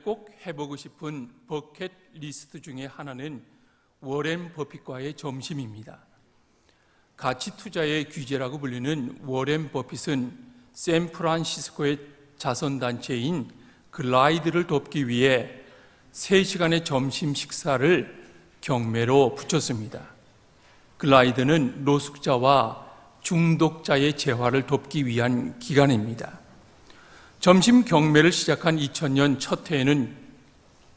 꼭 해보고 싶은 버킷리스트 중에 하나는 워렌 버핏과의 점심입니다. 가치 투자의 귀재라고 불리는 워렌 버핏은 샌프란시스코의 자선단체인 글라이드를 돕기 위해 3시간의 점심 식사를 경매로 붙였습니다. 글라이드는 노숙자와 중독자의 재활을 돕기 위한 기관입니다. 점심 경매를 시작한 2000년 첫 해에는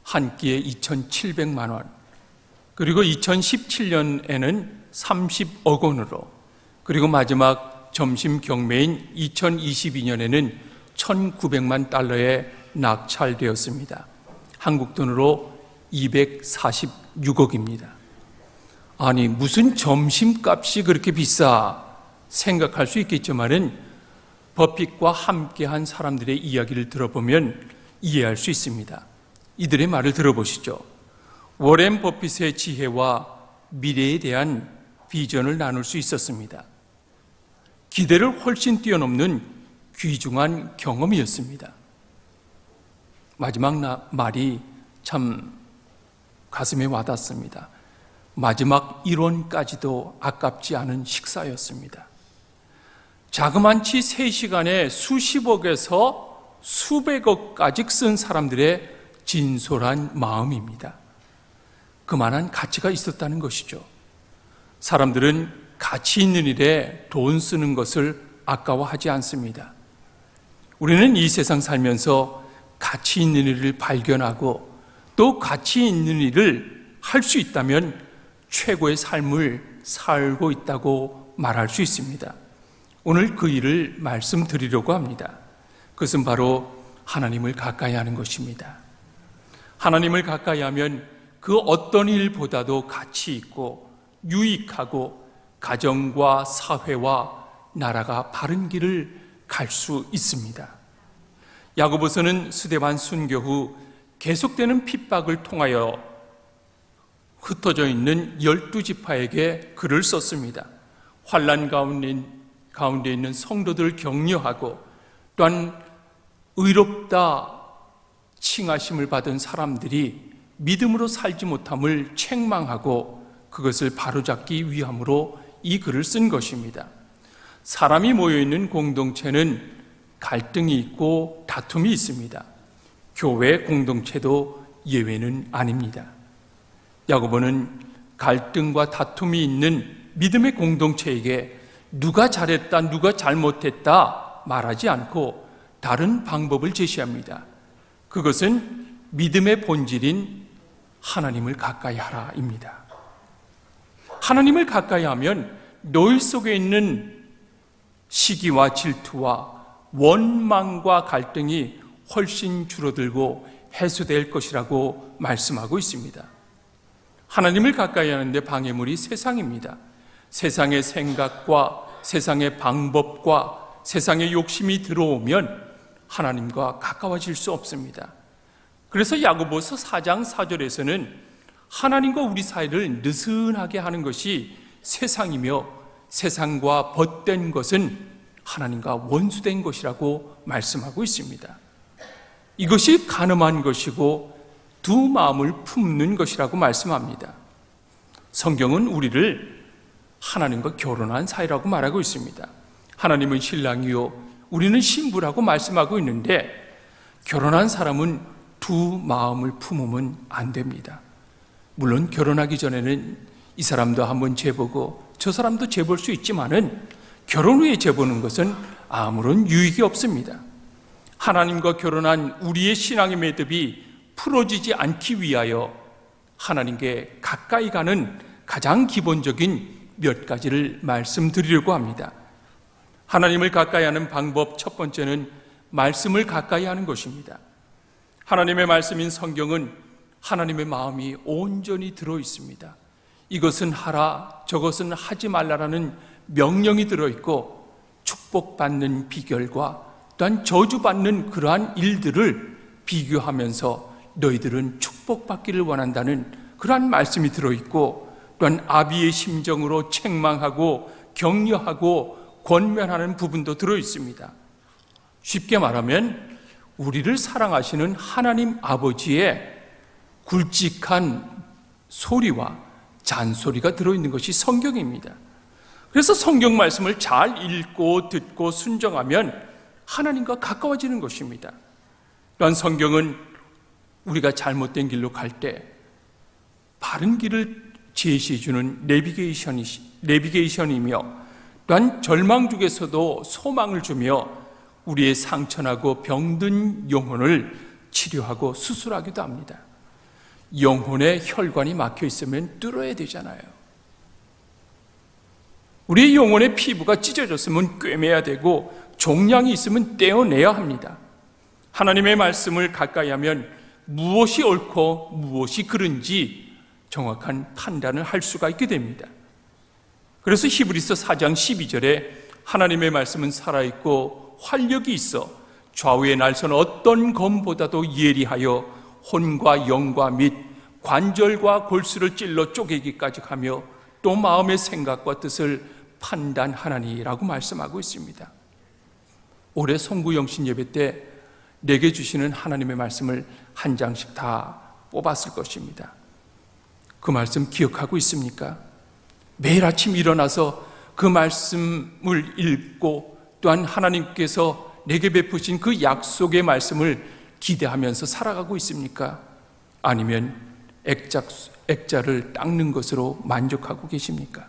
한 끼에 2,700만 원, 그리고 2017년에는 30억 원으로, 그리고 마지막 점심 경매인 2022년에는 1,900만 달러에 낙찰되었습니다. 한국 돈으로 246억입니다. 아니, 무슨 점심값이 그렇게 비싸 생각할 수 있겠지만은 버핏과 함께한 사람들의 이야기를 들어보면 이해할 수 있습니다. 이들의 말을 들어보시죠. 워렌 버핏의 지혜와 미래에 대한 비전을 나눌 수 있었습니다. 기대를 훨씬 뛰어넘는 귀중한 경험이었습니다. 마지막 말이 참 가슴에 와닿습니다. 마지막 1원까지도 아깝지 않은 식사였습니다. 자그만치 3시간에 수십억에서 수백억까지 쓴 사람들의 진솔한 마음입니다. 그만한 가치가 있었다는 것이죠. 사람들은 가치 있는 일에 돈 쓰는 것을 아까워하지 않습니다. 우리는 이 세상 살면서 가치 있는 일을 발견하고 또 가치 있는 일을 할 수 있다면 최고의 삶을 살고 있다고 말할 수 있습니다. 오늘 그 일을 말씀드리려고 합니다. 그것은 바로 하나님을 가까이 하는 것입니다. 하나님을 가까이 하면 그 어떤 일보다도 가치 있고 유익하고 가정과 사회와 나라가 바른 길을 갈 수 있습니다. 야고보서는 스데반 순교 후 계속되는 핍박을 통하여 흩어져 있는 12지파에게 글을 썼습니다. 환난 가운데 있는 성도들을 격려하고 또한 의롭다 칭하심을 받은 사람들이 믿음으로 살지 못함을 책망하고 그것을 바로잡기 위함으로 이 글을 쓴 것입니다. 사람이 모여있는 공동체는 갈등이 있고 다툼이 있습니다. 교회 공동체도 예외는 아닙니다. 야고보는 갈등과 다툼이 있는 믿음의 공동체에게 누가 잘했다, 누가 잘못했다 말하지 않고 다른 방법을 제시합니다. 그것은 믿음의 본질인 하나님을 가까이 하라입니다. 하나님을 가까이 하면 너희 속에 있는 시기와 질투와 원망과 갈등이 훨씬 줄어들고 해소될 것이라고 말씀하고 있습니다. 하나님을 가까이 하는데 방해물이 세상입니다. 세상의 생각과 세상의 방법과 세상의 욕심이 들어오면 하나님과 가까워질 수 없습니다. 그래서 야고보서 4장 4절에서는 하나님과 우리 사이를 느슨하게 하는 것이 세상이며 세상과 벗된 것은 하나님과 원수된 것이라고 말씀하고 있습니다. 이것이 간음한 것이고 두 마음을 품는 것이라고 말씀합니다. 성경은 우리를 하나님과 결혼한 사이라고 말하고 있습니다. 하나님은 신랑이요 우리는 신부라고 말씀하고 있는데 결혼한 사람은 두 마음을 품으면 안 됩니다. 물론 결혼하기 전에는 이 사람도 한번 재보고 저 사람도 재볼 수 있지만은 결혼 후에 재보는 것은 아무런 유익이 없습니다. 하나님과 결혼한 우리의 신앙의 매듭이 풀어지지 않기 위하여 하나님께 가까이 가는 가장 기본적인 몇 가지를 말씀드리려고 합니다. 하나님을 가까이 하는 방법 첫 번째는 말씀을 가까이 하는 것입니다. 하나님의 말씀인 성경은 하나님의 마음이 온전히 들어 있습니다. 이것은 하라, 저것은 하지 말라라는 명령이 들어있고 축복받는 비결과 또한 저주받는 그러한 일들을 비교하면서 너희들은 축복받기를 원한다는 그러한 말씀이 들어있고 또한 아비의 심정으로 책망하고 격려하고 권면하는 부분도 들어있습니다. 쉽게 말하면 우리를 사랑하시는 하나님 아버지의 굵직한 소리와 잔소리가 들어있는 것이 성경입니다. 그래서 성경 말씀을 잘 읽고 듣고 순종하면 하나님과 가까워지는 것입니다. 또한 성경은 우리가 잘못된 길로 갈 때 바른 길을 제시해주는 내비게이션이며 또한 절망 중에서도 소망을 주며 우리의 상처나고 병든 영혼을 치료하고 수술하기도 합니다. 영혼의 혈관이 막혀 있으면 뚫어야 되잖아요. 우리의 영혼의 피부가 찢어졌으면 꿰매야 되고 종양이 있으면 떼어내야 합니다. 하나님의 말씀을 가까이 하면 무엇이 옳고 무엇이 그른지 정확한 판단을 할 수가 있게 됩니다. 그래서 히브리서 4장 12절에 하나님의 말씀은 살아있고 활력이 있어 좌우의 날선 어떤 검보다도 예리하여 혼과 영과 및 관절과 골수를 찔러 쪼개기까지 하며 또 마음의 생각과 뜻을 판단하나니라고 말씀하고 있습니다. 올해 송구영신 예배 때 내게 주시는 하나님의 말씀을 한 장씩 다 뽑았을 것입니다. 그 말씀 기억하고 있습니까? 매일 아침 일어나서 그 말씀을 읽고 또한 하나님께서 내게 베푸신 그 약속의 말씀을 기대하면서 살아가고 있습니까? 아니면 액자를 닦는 것으로 만족하고 계십니까?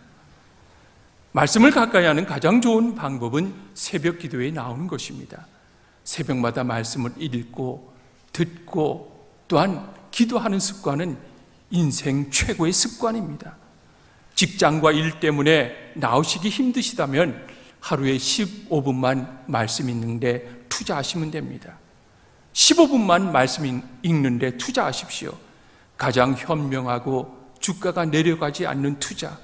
말씀을 가까이 하는 가장 좋은 방법은 새벽 기도에 나오는 것입니다. 새벽마다 말씀을 읽고 듣고 또한 기도하는 습관은 인생 최고의 습관입니다. 직장과 일 때문에 나오시기 힘드시다면 하루에 15분만 말씀 읽는데 투자하시면 됩니다. 15분만 말씀 읽는데 투자하십시오. 가장 현명하고 주가가 내려가지 않는 투자,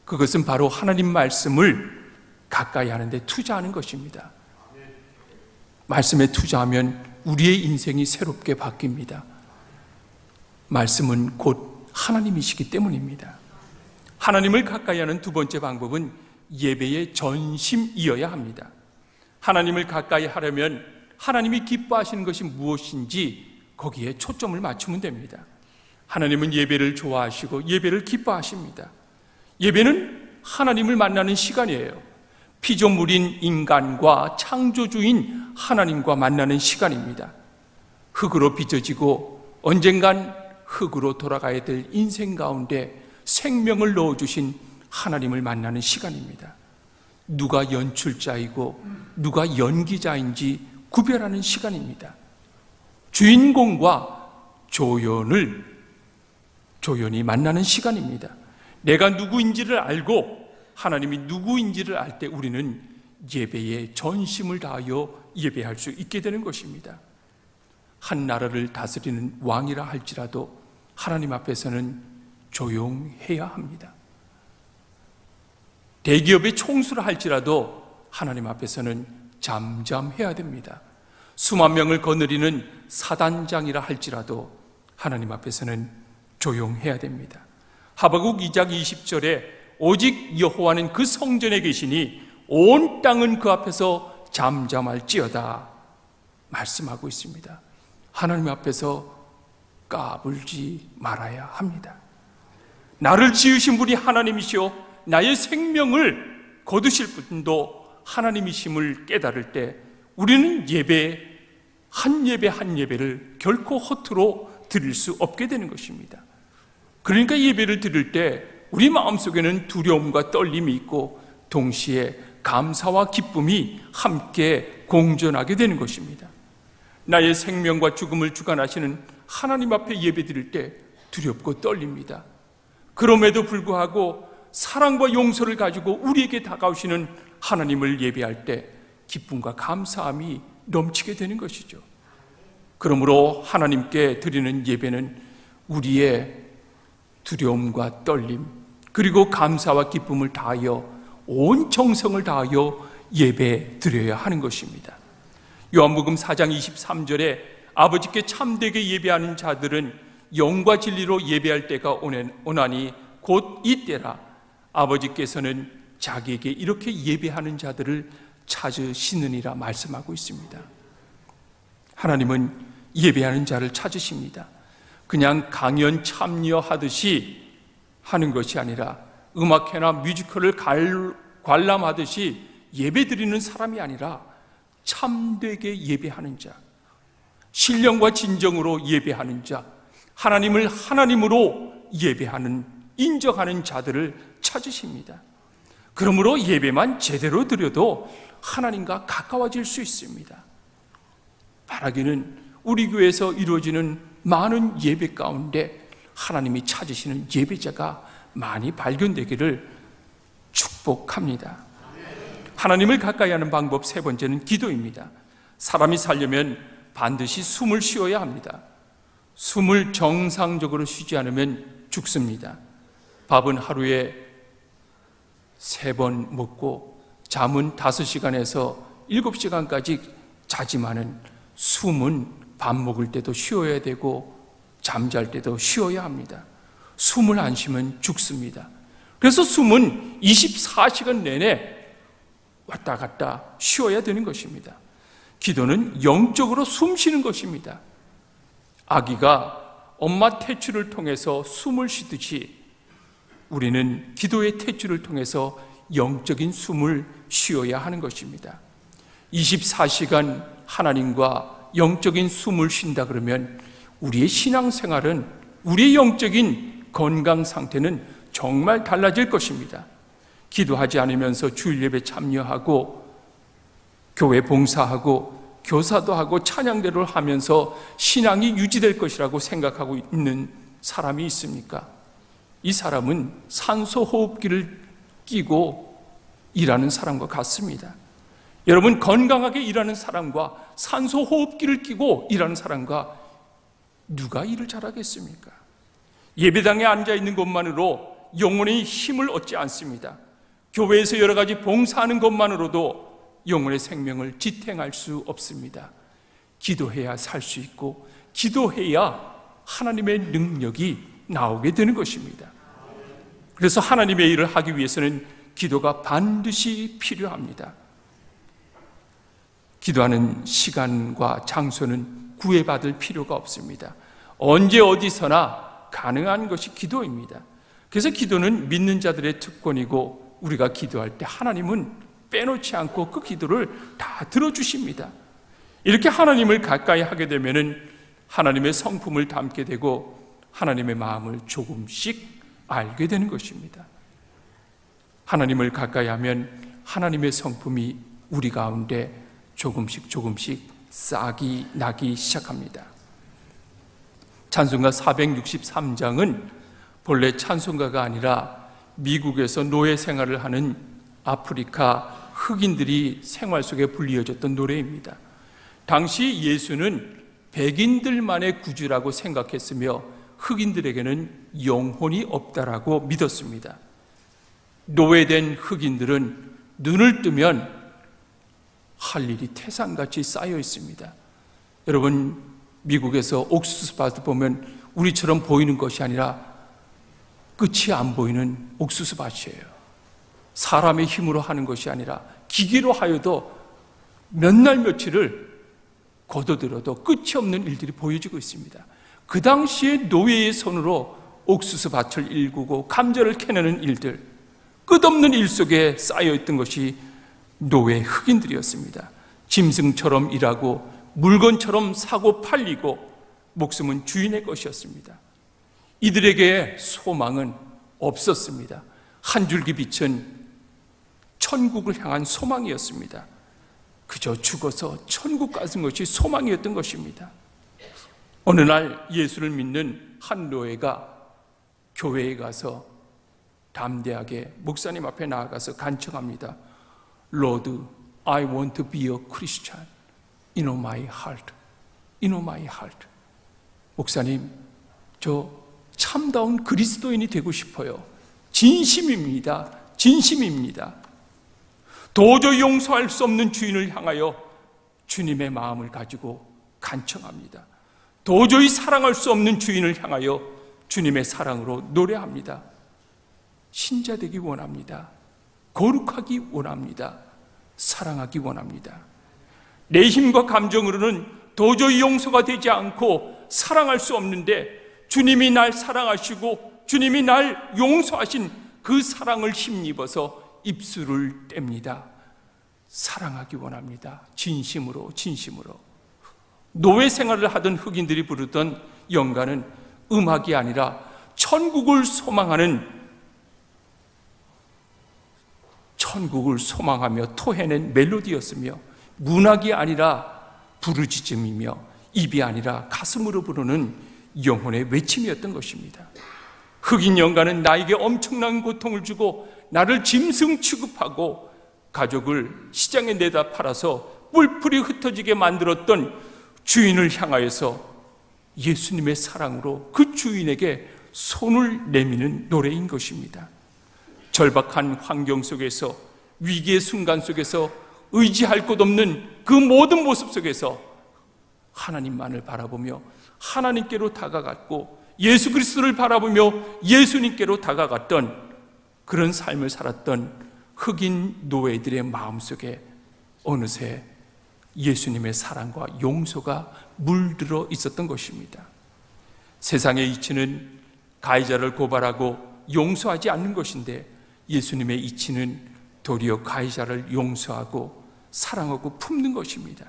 그것은 바로 하나님 말씀을 가까이 하는데 투자하는 것입니다. 말씀에 투자하면 우리의 인생이 새롭게 바뀝니다. 말씀은 곧 하나님이시기 때문입니다. 하나님을 가까이 하는 두 번째 방법은 예배의 전심이어야 합니다. 하나님을 가까이 하려면 하나님이 기뻐하시는 것이 무엇인지 거기에 초점을 맞추면 됩니다. 하나님은 예배를 좋아하시고 예배를 기뻐하십니다. 예배는 하나님을 만나는 시간이에요. 피조물인 인간과 창조주인 하나님과 만나는 시간입니다. 흙으로 빚어지고 언젠간 흙으로 돌아가야 될 인생 가운데 생명을 넣어주신 하나님을 만나는 시간입니다. 누가 연출자이고 누가 연기자인지 구별하는 시간입니다. 주인공과 조연이 만나는 시간입니다. 내가 누구인지를 알고 하나님이 누구인지를 알 때 우리는 예배에 전심을 다하여 예배할 수 있게 되는 것입니다. 한 나라를 다스리는 왕이라 할지라도 하나님 앞에서는 조용해야 합니다. 대기업의 총수라 할지라도 하나님 앞에서는 잠잠해야 됩니다. 수만 명을 거느리는 사단장이라 할지라도 하나님 앞에서는 조용해야 됩니다. 하박국 2장 20절에 오직 여호와는 그 성전에 계시니 온 땅은 그 앞에서 잠잠할지어다 말씀하고 있습니다. 하나님 앞에서 까불지 말아야 합니다. 나를 지으신 분이 하나님이시오 나의 생명을 거두실 분도 하나님이심을 깨달을 때 우리는 한 예배를 결코 허투루 드릴 수 없게 되는 것입니다. 그러니까 예배를 드릴 때 우리 마음속에는 두려움과 떨림이 있고 동시에 감사와 기쁨이 함께 공존하게 되는 것입니다. 나의 생명과 죽음을 주관하시는 하나님 앞에 예배 드릴 때 두렵고 떨립니다. 그럼에도 불구하고 사랑과 용서를 가지고 우리에게 다가오시는 하나님을 예배할 때 기쁨과 감사함이 넘치게 되는 것이죠. 그러므로 하나님께 드리는 예배는 우리의 두려움과 떨림 그리고 감사와 기쁨을 다하여 온 정성을 다하여 예배 드려야 하는 것입니다. 요한복음 4장 23절에 아버지께 참되게 예배하는 자들은 영과 진리로 예배할 때가 오나니 곧 이때라. 아버지께서는 자기에게 이렇게 예배하는 자들을 찾으시느니라 말씀하고 있습니다. 하나님은 예배하는 자를 찾으십니다. 그냥 강연 참여하듯이 하는 것이 아니라 음악회나 뮤지컬을 관람하듯이 예배드리는 사람이 아니라 참되게 예배하는 자, 신령과 진정으로 예배하는 자, 하나님을 하나님으로 예배하는, 인정하는 자들을 찾으십니다. 그러므로 예배만 제대로 드려도 하나님과 가까워질 수 있습니다. 바라기는 우리 교회에서 이루어지는 많은 예배 가운데 하나님이 찾으시는 예배자가 많이 발견되기를 축복합니다. 하나님을 가까이 하는 방법 세 번째는 기도입니다. 사람이 살려면 반드시 숨을 쉬어야 합니다. 숨을 정상적으로 쉬지 않으면 죽습니다. 밥은 하루에 3번 먹고 잠은 5시간에서 7시간까지 자지만은 숨은 밥 먹을 때도 쉬어야 되고 잠잘 때도 쉬어야 합니다. 숨을 안 쉬면 죽습니다. 그래서 숨은 24시간 내내 왔다 갔다 쉬어야 되는 것입니다. 기도는 영적으로 숨 쉬는 것입니다. 아기가 엄마 탯줄을 통해서 숨을 쉬듯이 우리는 기도의 탯줄을 통해서 영적인 숨을 쉬어야 하는 것입니다. 24시간 하나님과 영적인 숨을 쉰다 그러면 우리의 신앙생활은, 우리의 영적인 건강 상태는 정말 달라질 것입니다. 기도하지 않으면서 주일 예배 참여하고 교회 봉사하고 교사도 하고 찬양대로를 하면서 신앙이 유지될 것이라고 생각하고 있는 사람이 있습니까? 이 사람은 산소 호흡기를 끼고 일하는 사람과 같습니다. 여러분, 건강하게 일하는 사람과 산소 호흡기를 끼고 일하는 사람과 누가 일을 잘하겠습니까? 예배당에 앉아 있는 것만으로 영혼의 힘을 얻지 않습니다. 교회에서 여러 가지 봉사하는 것만으로도 영혼의 생명을 지탱할 수 없습니다. 기도해야 살 수 있고 기도해야 하나님의 능력이 나오게 되는 것입니다. 그래서 하나님의 일을 하기 위해서는 기도가 반드시 필요합니다. 기도하는 시간과 장소는 구애받을 필요가 없습니다. 언제 어디서나 가능한 것이 기도입니다. 그래서 기도는 믿는 자들의 특권이고 우리가 기도할 때 하나님은 빼놓지 않고 그 기도를 다 들어주십니다. 이렇게 하나님을 가까이 하게 되면은 하나님의 성품을 담게 되고 하나님의 마음을 조금씩 알게 되는 것입니다. 하나님을 가까이 하면 하나님의 성품이 우리 가운데 조금씩 싹이 나기 시작합니다. 찬송가 463장은 본래 찬송가가 아니라 미국에서 노예 생활을 하는 아프리카 흑인들이 생활 속에 불리어졌던 노래입니다. 당시 예수는 백인들만의 구주라고 생각했으며 흑인들에게는 영혼이 없다라고 믿었습니다. 노예된 흑인들은 눈을 뜨면 할 일이 태산같이 쌓여 있습니다. 여러분, 미국에서 옥수수 밭을 보면 우리처럼 보이는 것이 아니라 끝이 안 보이는 옥수수 밭이에요. 사람의 힘으로 하는 것이 아니라 기계로 하여도 몇 날 며칠을 거둬들어도 끝이 없는 일들이 보여지고 있습니다. 그 당시에 노예의 손으로 옥수수 밭을 일구고 감자를 캐내는 일들, 끝없는 일 속에 쌓여있던 것이 노예 흑인들이었습니다. 짐승처럼 일하고 물건처럼 사고 팔리고 목숨은 주인의 것이었습니다. 이들에게 소망은 없었습니다. 한 줄기 빛은 천국을 향한 소망이었습니다. 그저 죽어서 천국 가는 것이 소망이었던 것입니다. 어느 날 예수를 믿는 한 노예가 교회에 가서 담대하게 목사님 앞에 나아가서 간청합니다. Lord, I want to be a Christian in my heart. In my heart. 목사님, 저 참다운 그리스도인이 되고 싶어요. 진심입니다. 진심입니다. 도저히 용서할 수 없는 주인을 향하여 주님의 마음을 가지고 간청합니다. 도저히 사랑할 수 없는 주인을 향하여 주님의 사랑으로 노래합니다. 신자 되기 원합니다. 거룩하기 원합니다. 사랑하기 원합니다. 내 힘과 감정으로는 도저히 용서가 되지 않고 사랑할 수 없는데, 주님이 날 사랑하시고 주님이 날 용서하신 그 사랑을 힘입어서 입술을 뗍니다. 사랑하기 원합니다. 진심으로. 노예 생활을 하던 흑인들이 부르던 연가는 음악이 아니라 천국을 소망하며 토해낸 멜로디였으며, 문학이 아니라 부르짖음이며, 입이 아니라 가슴으로 부르는 영혼의 외침이었던 것입니다. 흑인 연가는 나에게 엄청난 고통을 주고 나를 짐승 취급하고 가족을 시장에 내다 팔아서 뿔풀이 흩어지게 만들었던 주인을 향하여서 예수님의 사랑으로 그 주인에게 손을 내미는 노래인 것입니다. 절박한 환경 속에서, 위기의 순간 속에서, 의지할 곳 없는 그 모든 모습 속에서 하나님만을 바라보며 하나님께로 다가갔고, 예수 그리스도를 바라보며 예수님께로 다가갔던 그런 삶을 살았던 흑인 노예들의 마음속에 어느새 예수님의 사랑과 용서가 물들어 있었던 것입니다. 세상의 이치는 가해자를 고발하고 용서하지 않는 것인데, 예수님의 이치는 도리어 가해자를 용서하고 사랑하고 품는 것입니다.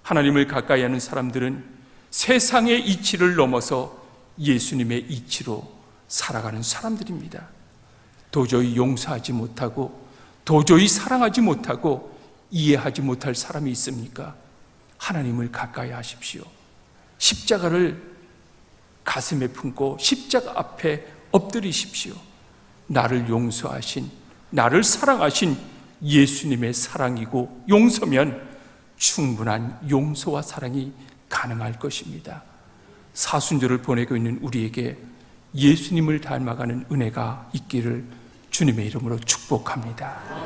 하나님을 가까이 하는 사람들은 세상의 이치를 넘어서 예수님의 이치로 살아가는 사람들입니다. 도저히 용서하지 못하고 도저히 사랑하지 못하고 이해하지 못할 사람이 있습니까? 하나님을 가까이 하십시오. 십자가를 가슴에 품고 십자가 앞에 엎드리십시오. 나를 용서하신, 나를 사랑하신 예수님의 사랑이고 용서면 충분한 용서와 사랑이 가능할 것입니다. 사순절을 보내고 있는 우리에게 예수님을 닮아가는 은혜가 있기를 주님의 이름으로 축복합니다.